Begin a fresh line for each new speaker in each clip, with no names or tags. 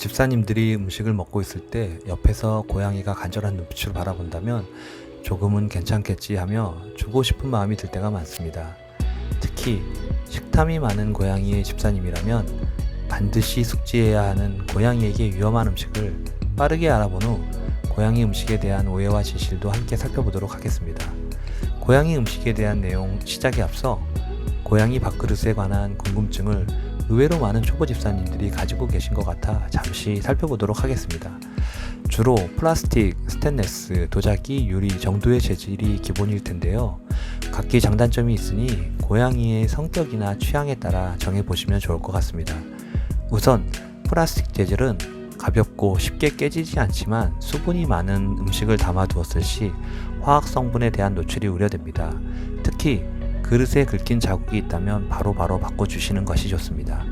집사님들이 음식을 먹고 있을 때 옆에서 고양이가 간절한 눈빛으로 바라본다면 조금은 괜찮겠지 하며 주고 싶은 마음이 들 때가 많습니다. 특히 식탐이 많은 고양이의 집사님이라면 반드시 숙지해야 하는 고양이에게 위험한 음식을 빠르게 알아본 후 고양이 음식에 대한 오해와 진실도 함께 살펴보도록 하겠습니다. 고양이 음식에 대한 내용 시작에 앞서 고양이 밥그릇에 관한 궁금증을 의외로 많은 초보 집사님들이 가지고 계신 것 같아 잠시 살펴보도록 하겠습니다. 주로 플라스틱, 스테인레스, 도자기, 유리 정도의 재질이 기본일 텐데요. 각기 장단점이 있으니 고양이의 성격이나 취향에 따라 정해보시면 좋을 것 같습니다. 우선 플라스틱 재질은 가볍고 쉽게 깨지지 않지만 수분이 많은 음식을 담아두었을 시 화학 성분에 대한 노출이 우려됩니다. 특히 그릇에 긁힌 자국이 있다면 바로 바꿔주시는 것이 좋습니다.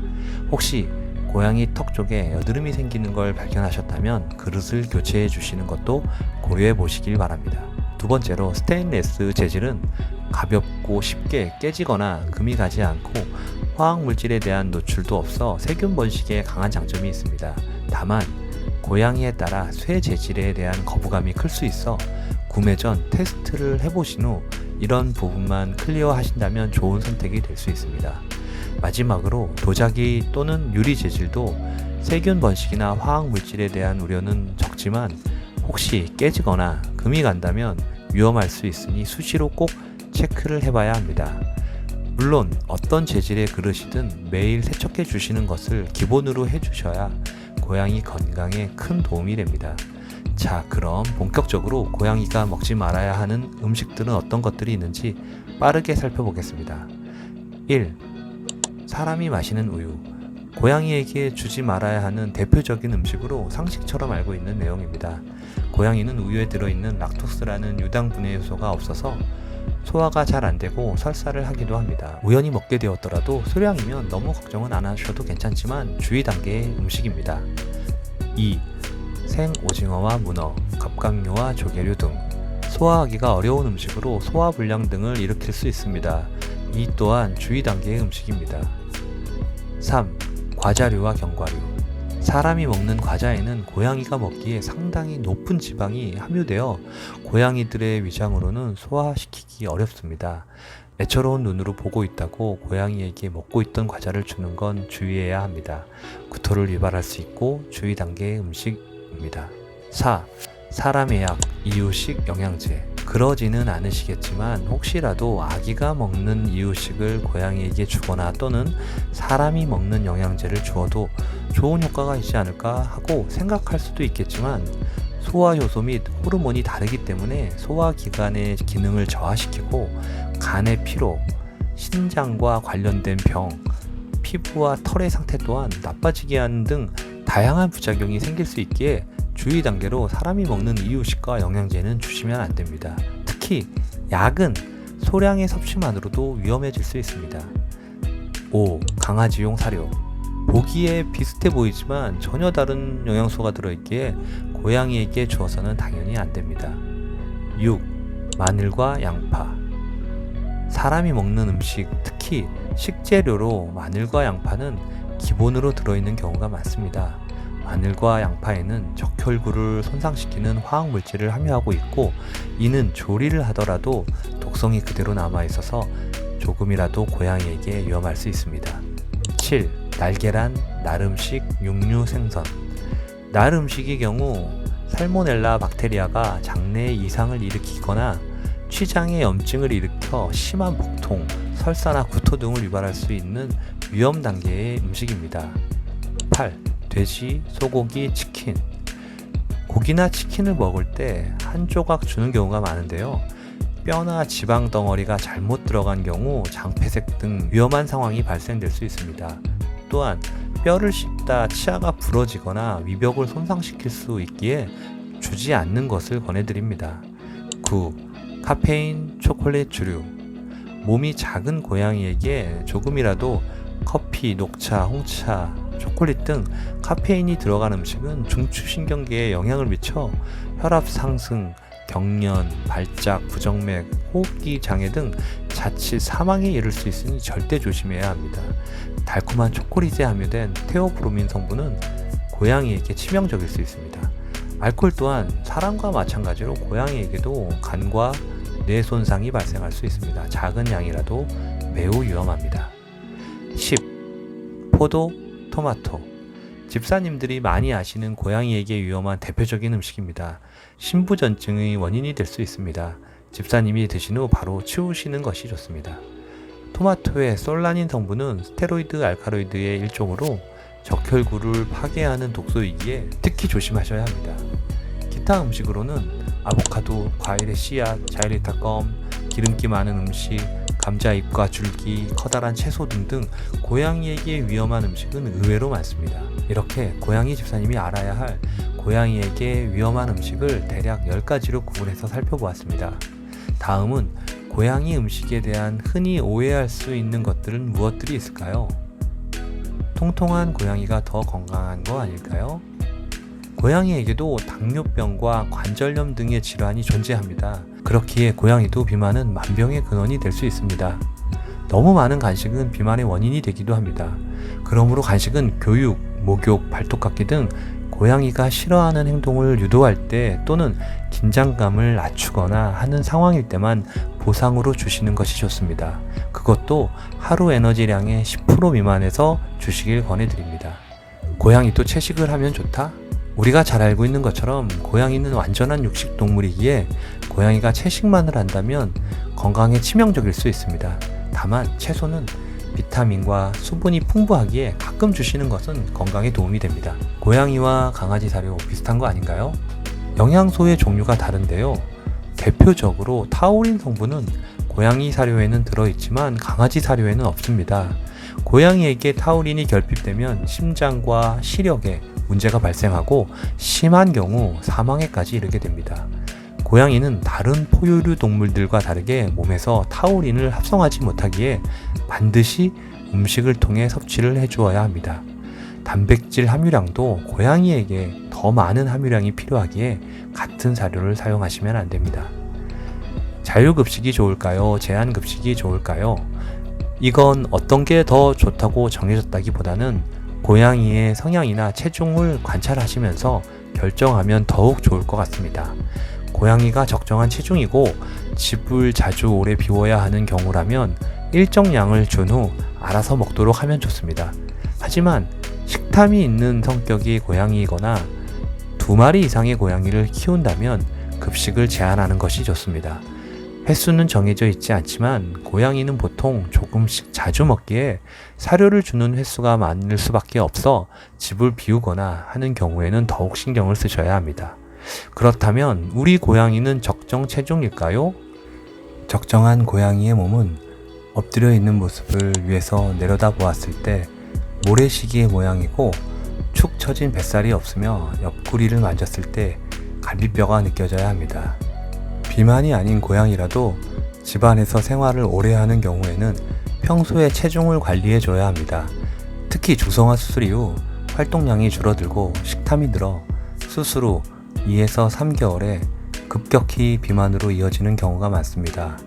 혹시 고양이 턱 쪽에 여드름이 생기는 걸 발견하셨다면 그릇을 교체해 주시는 것도 고려해 보시길 바랍니다. 두 번째로 스테인레스 재질은 가볍고 쉽게 깨지거나 금이 가지 않고 화학 물질에 대한 노출도 없어 세균 번식에 강한 장점이 있습니다. 다만 고양이에 따라 쇠 재질에 대한 거부감이 클 수 있어 구매 전 테스트를 해보신 후 이런 부분만 클리어 하신다면 좋은 선택이 될 수 있습니다. 마지막으로 도자기 또는 유리 재질도 세균 번식이나 화학 물질에 대한 우려는 적지만 혹시 깨지거나 금이 간다면 위험할 수 있으니 수시로 꼭 체크를 해봐야 합니다. 물론 어떤 재질의 그릇이든 매일 세척해 주시는 것을 기본으로 해주셔야 고양이 건강에 큰 도움이 됩니다. 자, 그럼 본격적으로 고양이가 먹지 말아야 하는 음식들은 어떤 것들이 있는지 빠르게 살펴보겠습니다. 1. 사람이 마시는 우유. 고양이에게 주지 말아야 하는 대표적인 음식으로 상식처럼 알고 있는 내용입니다. 고양이는 우유에 들어있는 락토스라는 유당분해 요소가 없어서 소화가 잘 안되고 설사를 하기도 합니다. 우연히 먹게 되었더라도 소량이면 너무 걱정은 안 하셔도 괜찮지만 주의 단계의 음식입니다. 2. 생 오징어와 문어, 갑각류와 조개류 등 소화하기가 어려운 음식으로 소화불량 등을 일으킬 수 있습니다. 이 또한 주의 단계의 음식입니다. 3. 과자류와 견과류. 사람이 먹는 과자에는 고양이가 먹기에 상당히 높은 지방이 함유되어 고양이들의 위장으로는 소화시키기 어렵습니다. 애처로운 눈으로 보고 있다고 고양이에게 먹고 있던 과자를 주는 건 주의해야 합니다. 구토를 유발할 수 있고 주의 단계의 음식입니다. 4. 사람의 약, 이유식 영양제. 그러지는 않으시겠지만 혹시라도 아기가 먹는 이유식을 고양이에게 주거나 또는 사람이 먹는 영양제를 주어도 좋은 효과가 있지 않을까 하고 생각할 수도 있겠지만 소화 효소 및 호르몬이 다르기 때문에 소화기관의 기능을 저하시키고 간의 피로, 신장과 관련된 병, 피부와 털의 상태 또한 나빠지게 하는 등 다양한 부작용이 생길 수 있기에 주의 단계로 사람이 먹는 이유식과 영양제는 주시면 안 됩니다. 특히 약은 소량의 섭취만으로도 위험해질 수 있습니다. 5. 강아지용 사료. 보기에 비슷해 보이지만 전혀 다른 영양소가 들어있기에 고양이에게 주어서는 당연히 안 됩니다. 6. 마늘과 양파. 사람이 먹는 음식, 특히 식재료로 마늘과 양파는 기본으로 들어있는 경우가 많습니다. 마늘과 양파에는 적혈구를 손상시키는 화학물질을 함유하고 있고 이는 조리를 하더라도 독성이 그대로 남아있어서 조금이라도 고양이에게 위험할 수 있습니다. 7. 날계란, 날음식, 육류, 생선. 날음식의 경우 살모넬라 박테리아가 장내에 이상을 일으키거나 췌장에 염증을 일으켜 심한 복통, 설사나 구토 등을 유발할 수 있는 위험 단계의 음식입니다. 8. 돼지, 소고기, 치킨. 고기나 치킨을 먹을 때 한 조각 주는 경우가 많은데요. 뼈나 지방 덩어리가 잘못 들어간 경우 장폐색 등 위험한 상황이 발생될 수 있습니다. 또한 뼈를 씹다 치아가 부러지거나 위벽을 손상시킬 수 있기에 주지 않는 것을 권해드립니다. 9. 카페인, 초콜릿 주류. 몸이 작은 고양이에게 조금이라도 커피, 녹차, 홍차, 초콜릿 등 카페인이 들어간 음식은 중추신경계에 영향을 미쳐 혈압 상승, 경련, 발작, 부정맥, 호흡기 장애 등 자칫 사망에 이를 수 있으니 절대 조심해야 합니다. 달콤한 초콜릿에 함유된 테오브로민 성분은 고양이에게 치명적일 수 있습니다. 알코올 또한 사람과 마찬가지로 고양이에게도 간과 뇌 손상이 발생할 수 있습니다. 작은 양이라도 매우 위험합니다. 10. 포도, 토마토. 집사님들이 많이 아시는 고양이에게 위험한 대표적인 음식입니다. 신부전증의 원인이 될 수 있습니다. 집사님이 드신 후 바로 치우시는 것이 좋습니다. 토마토의 솔라닌 성분은 스테로이드 알칼로이드의 일종으로 적혈구를 파괴하는 독소이기에 특히 조심하셔야 합니다. 기타 음식으로는 아보카도, 과일의 씨앗, 자일리타 껌, 기름기 많은 음식, 감자잎과 줄기, 커다란 채소 등등 고양이에게 위험한 음식은 의외로 많습니다. 이렇게 고양이 집사님이 알아야 할 고양이에게 위험한 음식을 대략 10가지로 구분해서 살펴보았습니다. 다음은 고양이 음식에 대한 흔히 오해할 수 있는 것들은 무엇들이 있을까요? 통통한 고양이가 더 건강한 거 아닐까요? 고양이에게도 당뇨병과 관절염 등의 질환이 존재합니다. 그렇기에 고양이도 비만은 만병의 근원이 될 수 있습니다. 너무 많은 간식은 비만의 원인이 되기도 합니다. 그러므로 간식은 교육, 목욕, 발톱깎기 등 고양이가 싫어하는 행동을 유도할 때 또는 긴장감을 낮추거나 하는 상황일 때만 보상으로 주시는 것이 좋습니다. 그것도 하루 에너지량의 10% 미만에서 주시길 권해드립니다. 고양이도 채식을 하면 좋다? 우리가 잘 알고 있는 것처럼 고양이는 완전한 육식 동물이기에 고양이가 채식만을 한다면 건강에 치명적일 수 있습니다. 다만 채소는 비타민과 수분이 풍부하기에 가끔 주시는 것은 건강에 도움이 됩니다. 고양이와 강아지 사료 비슷한 거 아닌가요? 영양소의 종류가 다른데요. 대표적으로 타우린 성분은 고양이 사료에는 들어있지만 강아지 사료에는 없습니다. 고양이에게 타우린이 결핍되면 심장과 시력에 문제가 발생하고 심한 경우 사망에까지 이르게 됩니다. 고양이는 다른 포유류 동물들과 다르게 몸에서 타우린을 합성하지 못하기에 반드시 음식을 통해 섭취를 해주어야 합니다. 단백질 함유량도 고양이에게 더 많은 함유량이 필요하기에 같은 사료를 사용하시면 안 됩니다. 자율급식이 좋을까요? 제한급식이 좋을까요? 이건 어떤 게 더 좋다고 정해졌다기보다는 고양이의 성향이나 체중을 관찰하시면서 결정하면 더욱 좋을 것 같습니다. 고양이가 적정한 체중이고 집을 자주 오래 비워야 하는 경우라면 일정 양을 준 후 알아서 먹도록 하면 좋습니다. 하지만 식탐이 있는 성격이 고양이이거나 2마리 이상의 고양이를 키운다면 급식을 제한하는 것이 좋습니다. 횟수는 정해져 있지 않지만 고양이는 보통 조금씩 자주 먹기에 사료를 주는 횟수가 많을 수밖에 없어 집을 비우거나 하는 경우에는 더욱 신경을 쓰셔야 합니다. 그렇다면 우리 고양이는 적정 체중일까요? 적정한 고양이의 몸은 엎드려 있는 모습을 위에서 내려다 보았을 때 모래시계의 모양이고 축 처진 뱃살이 없으며 옆구리를 만졌을 때 갈비뼈가 느껴져야 합니다. 비만이 아닌 고양이라도 집안에서 생활을 오래 하는 경우에는 평소에 체중을 관리해 줘야 합니다. 특히 중성화 수술 이후 활동량이 줄어들고 식탐이 늘어 수술 후 2에서 3개월에 급격히 비만으로 이어지는 경우가 많습니다.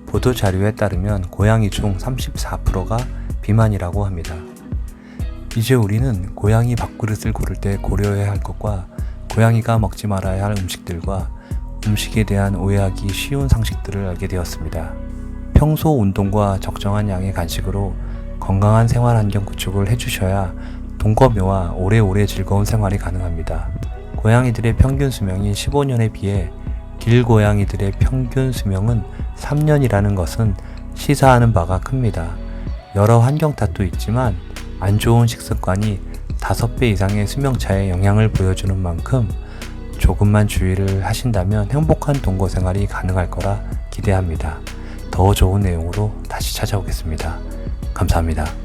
보도자료에 따르면 고양이 중 34%가 비만이라고 합니다. 이제 우리는 고양이 밥그릇을 고를 때 고려해야 할 것과 고양이가 먹지 말아야 할 음식들과 음식에 대한 오해하기 쉬운 상식들을 알게 되었습니다. 평소 운동과 적정한 양의 간식으로 건강한 생활 환경 구축을 해주셔야 동거묘와 오래오래 즐거운 생활이 가능합니다. 고양이들의 평균 수명이 15년에 비해 길고양이들의 평균 수명은 3년이라는 것은 시사하는 바가 큽니다. 여러 환경 탓도 있지만 안 좋은 식습관이 5배 이상의 수명차에 영향을 보여주는 만큼 조금만 주의를 하신다면 행복한 동거 생활이 가능할 거라 기대합니다. 더 좋은 내용으로 다시 찾아오겠습니다. 감사합니다.